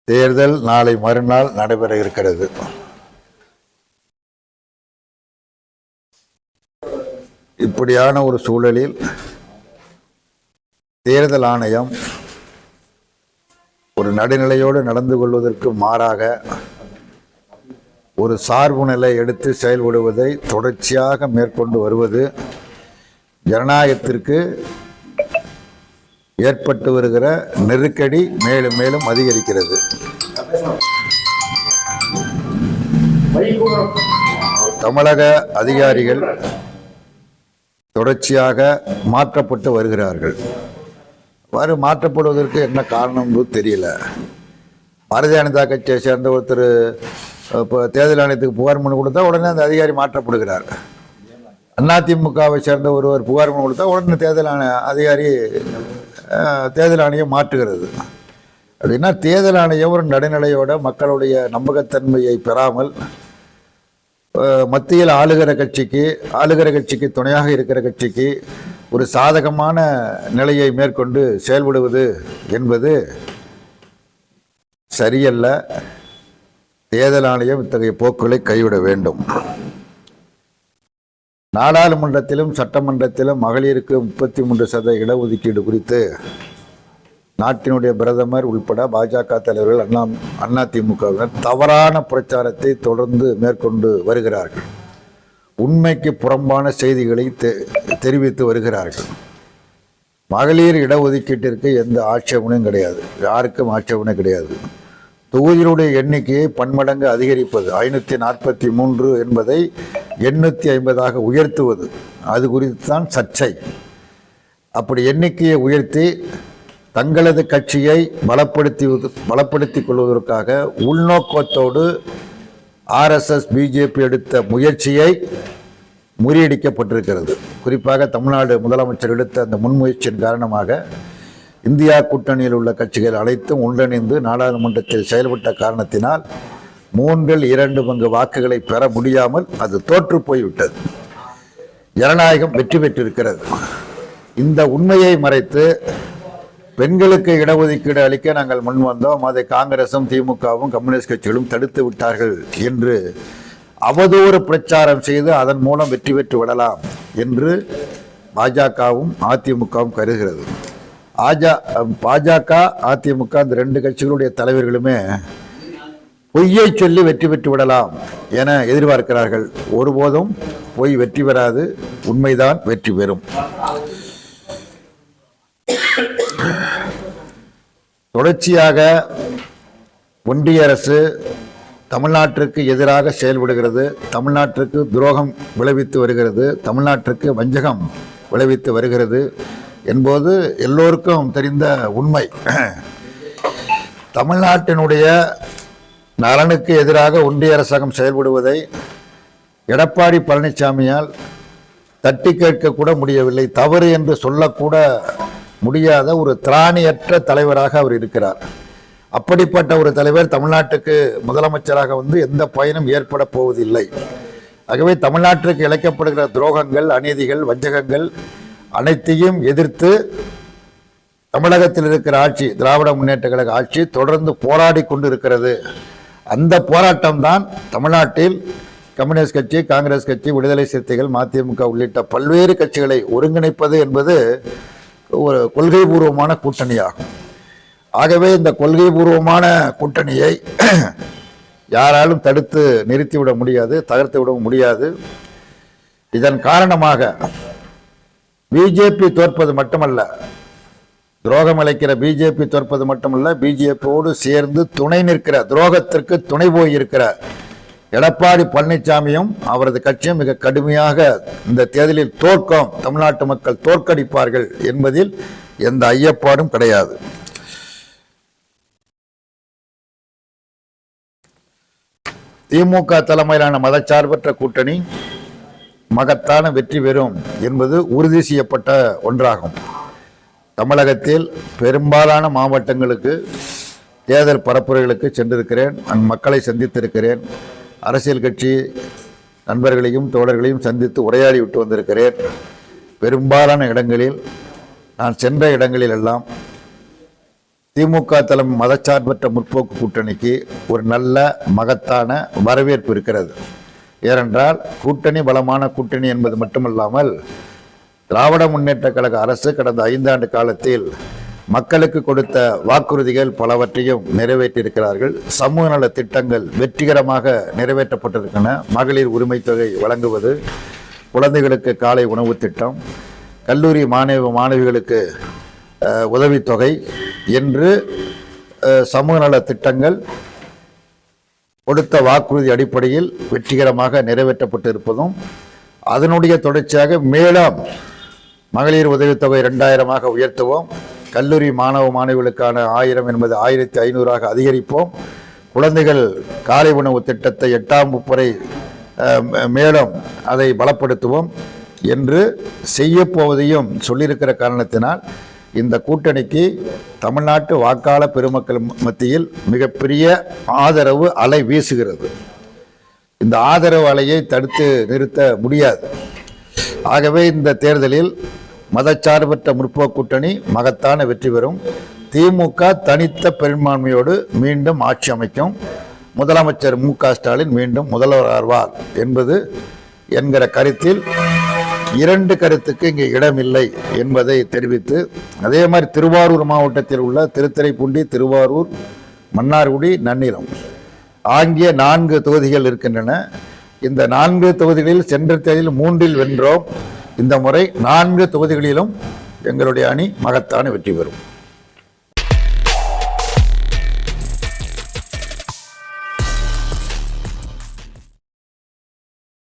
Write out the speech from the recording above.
தேர்தல் நாளை மறுநாள் நடைபெற இருக்கிறது. இப்படியான ஒரு சூழலில் தேர்தல் ஆணையம் ஒரு நடுநிலையோடு நடந்து கொள்வதற்கு மாறாக ஒரு சார்பு நிலை எடுத்து செயல்படுவதை தொடர்ச்சியாக மேற்கொண்டு வருவது ஜனநாயகத்திற்கு ஏற்பட்டு வருகிற நெருக்கடி மேலும் மேலும் அதிகரிக்கிறது. தமிழக அதிகாரிகள் தொடர்ச்சியாக மாற்றப்பட்டு வருகிறார்கள். அவ்வாறு மாற்றப்படுவதற்கு என்ன காரணம் தெரியல. பாரதிய ஜனதா கட்சியை சேர்ந்த ஒருத்தர் இப்போ தேர்தல் ஆணையத்துக்கு புகார் மனு கொடுத்தா உடனே அந்த அதிகாரி மாற்றப்படுகிறார். அதிமுகவை சேர்ந்த ஒருவர் புகார் மனு கொடுத்தா உடனே தேர்தல் ஆணையம் மாற்றுகிறது. அப்படின்னா தேர்தல் ஆணையம் ஒரு நடுநிலையோட மக்களுடைய நம்பகத்தன்மையை பெறாமல் மத்தியில் ஆளுகிற கட்சிக்கு துணையாக இருக்கிற கட்சிக்கு ஒரு சாதகமான நிலையை மேற்கொண்டு செயல்படுவது என்பது சரியல்ல. தேர்தல் ஆணையம் இத்தகைய போக்குகளை கைவிட வேண்டும். நாடாளுமன்றத்திலும் சட்டமன்றத்திலும் மகளிருக்கு 33% இடஒதுக்கீடு குறித்து நாட்டினுடைய பிரதமர் உள்பட பாஜக தலைவர்கள் அதிமுகவினர் தவறான பிரச்சாரத்தை தொடர்ந்து மேற்கொண்டு வருகிறார்கள். உண்மைக்கு புறம்பான செய்திகளை தெரிவித்து வருகிறார்கள். மகளிர் இடஒதுக்கீட்டிற்கு எந்த ஆட்சேபனையும் கிடையாது, யாருக்கும் ஆட்சேபனை கிடையாது. தொகுதிகளுடைய எண்ணிக்கையை பன்மடங்கு அதிகரிப்பது, 543 என்பதை 850 உயர்த்துவது, அது குறித்து தான் சர்ச்சை. அப்படி எண்ணிக்கையை உயர்த்தி தங்களது கட்சியை பலப்படுத்திக் கொள்வதற்காக உள்நோக்கத்தோடு RSS பிஜேபி எடுத்த முயற்சியை முறியடிக்கப்பட்டிருக்கிறது. குறிப்பாக தமிழ்நாடு முதலமைச்சர் எடுத்த அந்த முன்முயற்சியின் காரணமாக இந்தியா கூட்டணியில் உள்ள கட்சிகள் அனைத்தும் ஒன்றிணைந்து நாடாளுமன்றத்தில் செயல்பட்ட காரணத்தினால் 2/3 வாக்குகளை பெற முடியாமல் அது தோற்று போய்விட்டது. ஜனநாயகம் வெற்றி பெற்றிருக்கிறது. இந்த உண்மையை மறைத்து பெண்களுக்கு இடஒதுக்கீடு அளிக்க நாங்கள் முன் வந்தோம், அதை காங்கிரசும் திமுகவும் கம்யூனிஸ்ட் கட்சிகளும் தடுத்து விட்டார்கள் என்று அவதூறு பிரச்சாரம் செய்து அதன் மூலம் வெற்றி பெற்று விடலாம் என்று பாஜகவும் அதிமுகவும் கருதுகிறது. பாஜக அதிமுக அந்த 2 கட்சிகளுடைய தலைவர்களுமே பொய்யை சொல்லி வெற்றி பெற்று விடலாம் என எதிர்பார்க்கிறார்கள். ஒருபோதும் பொய் வெற்றி பெறாது, உண்மைதான் வெற்றி பெறும். தொடர்ச்சியாக ஒன்றிய அரசு தமிழ்நாட்டிற்கு எதிராக செயல்படுகிறது, தமிழ்நாட்டிற்கு துரோகம் விளைவித்து வருகிறது, தமிழ்நாட்டிற்கு வஞ்சகம் விளைவித்து வருகிறது என்பது எல்லோருக்கும் தெரிந்த உண்மை. தமிழ்நாட்டினுடைய நலனுக்கு எதிராக ஒன்றிய அரசாங்கம் செயல்படுவதை எடப்பாடி பழனிசாமியால் தட்டி கேட்க கூட முடியவில்லை. தவறு என்று சொல்லக்கூட முடியாத ஒரு திராணியற்ற தலைவராக அவர் இருக்கிறார். அப்படிப்பட்ட ஒரு தலைவர் தமிழ்நாட்டுக்கு முதலமைச்சராக எந்த பயனும் ஏற்பட போவதில்லை. ஆகவே தமிழ்நாட்டிற்கு இழைக்கப்படுகிற துரோகங்கள், அநீதிகள், வஞ்சகங்கள் அனைத்தையும் எதிர்த்து தமிழகத்தில் இருக்கிற ஆட்சி, திராவிட முன்னேற்ற கழக ஆட்சி தொடர்ந்து போராடி கொண்டு இருக்கிறது. அந்த போராட்டம் தான் தமிழ்நாட்டில் கம்யூனிஸ்ட் கட்சி, காங்கிரஸ் கட்சி, விடுதலை சிறுத்தைகள், மதிமுக உள்ளிட்ட பல்வேறு கட்சிகளை ஒருங்கிணைப்பது என்பது ஒரு கொள்கை பூர்வமான கூட்டணியாகும். ஆகவே இந்த கொள்கை பூர்வமான கூட்டணியை யாராலும் தடுத்து நிறுத்திவிட முடியாது, தகர்த்து விட முடியாது. இதன் காரணமாக பிஜேபி தோற்பது மட்டுமல்ல, துரோகம் அளிக்கிற பிஜேபி தோற்பது மட்டுமல்ல, பிஜேபியோடு சேர்ந்து துணை நிற்கிற, துரோகத்திற்கு துணை போயிருக்கிற எடப்பாடி பழனிசாமியும் அவரது கட்சியும் மிக கடுமையாக இந்த தேர்தலில் தோற்கும், தமிழ்நாட்டு மக்கள் தோற்கடிப்பார்கள் என்பதில் எந்த ஐயப்பாடும் கிடையாது. திமுக தலைமையிலான மதச்சார்பற்ற கூட்டணி மகத்தான வெற்றி பெறும் என்பது உறுதி செய்யப்பட்ட ஒன்றாகும். தமிழகத்தில் பெரும்பாலான மாவட்டங்களுக்கு தேர்தல் பரப்புரைகளுக்கு சென்றிருக்கிறேன், மக்களை சந்தித்திருக்கிறேன், அரசியல் கட்சி நண்பர்களையும் தோழர்களையும் சந்தித்து உரையாடி விட்டு வந்திருக்கிறேன். பெரும்பாலான இடங்களில் நான் சென்ற இடங்களில் எல்லாம் திமுக தலைமை மதச்சார்பற்ற முற்போக்கு கூட்டணிக்கு ஒரு நல்ல மகத்தான வரவேற்பு இருக்கிறது. ஏனென்றால் கூட்டணி பலமான கூட்டணி என்பது மட்டுமல்லாமல் திராவிட முன்னேற்ற கழக அரசு கடந்த 5 ஆண்டு காலத்தில் மக்களுக்கு கொடுத்த வாக்குறுதிகள் பலவற்றையும் நிறைவேற்றியிருக்கிறார்கள். சமூக நல திட்டங்கள் வெற்றிகரமாக நிறைவேற்றப்பட்டிருக்கின்றன. மகளிர் உரிமை தொகை வழங்குவது, குழந்தைகளுக்கு காலை உணவு திட்டம், கல்லூரி மாணவிகளுக்கு உதவித்தொகை என்று சமூக நல திட்டங்கள் கொடுத்த வாக்குறுதி அடிப்படையில் வெற்றிகரமாக நிறைவேற்றப்பட்டு இருப்பதும், அதனுடைய தொடர்ச்சியாக மேலும் மகளிர் உதவித்தொகை 2000 உயர்த்துவோம், கல்லூரி மாணவிகளுக்கான 1000 என்பது 1500 அதிகரிப்போம், குழந்தைகள் காலை உணவு திட்டத்தை 8ஆம் வகுப்பு மேலும் அதை பலப்படுத்துவோம் என்று செய்யப்போவதையும் சொல்லியிருக்கிற காரணத்தினால் இந்த கூட்டணிக்கு தமிழ்நாட்டு வாக்காளர் பெருமக்கள் மத்தியில் மிகப்பெரிய ஆதரவு அலை வீசுகிறது. இந்த ஆதரவு அலையை தடுத்து நிறுத்த முடியாது. ஆகவே இந்த தேர்தலில் மதச்சார்பற்ற முற்போக்கு கூட்டணி மகத்தான வெற்றி பெறும். திமுக தனித்த பெரும்பான்மையோடு மீண்டும் ஆட்சி அமைக்கும். முதலமைச்சர் மு.க.ஸ்டாலின் மீண்டும் முதல்வர் ஆவார் என்பது என்கிற கருத்தில் 2 கருத்துக்கு இங்கே இடமில்லை என்பதை தெரிவித்து, அதே மாதிரி திருவாரூர் மாவட்டத்தில் உள்ள திருத்துறைப்பூண்டி, திருவாரூர், மன்னார்குடி, நன்னிலம் ஆகிய 4 தொகுதிகள் இருக்கின்றன. இந்த 4 தொகுதிகளில் சென்ற தேர்தலில் 3இல் வென்றோம். இந்த முறை 4 தொகுதிகளிலும் எங்களுடைய அணி மகத்தான வெற்றி பெறும்.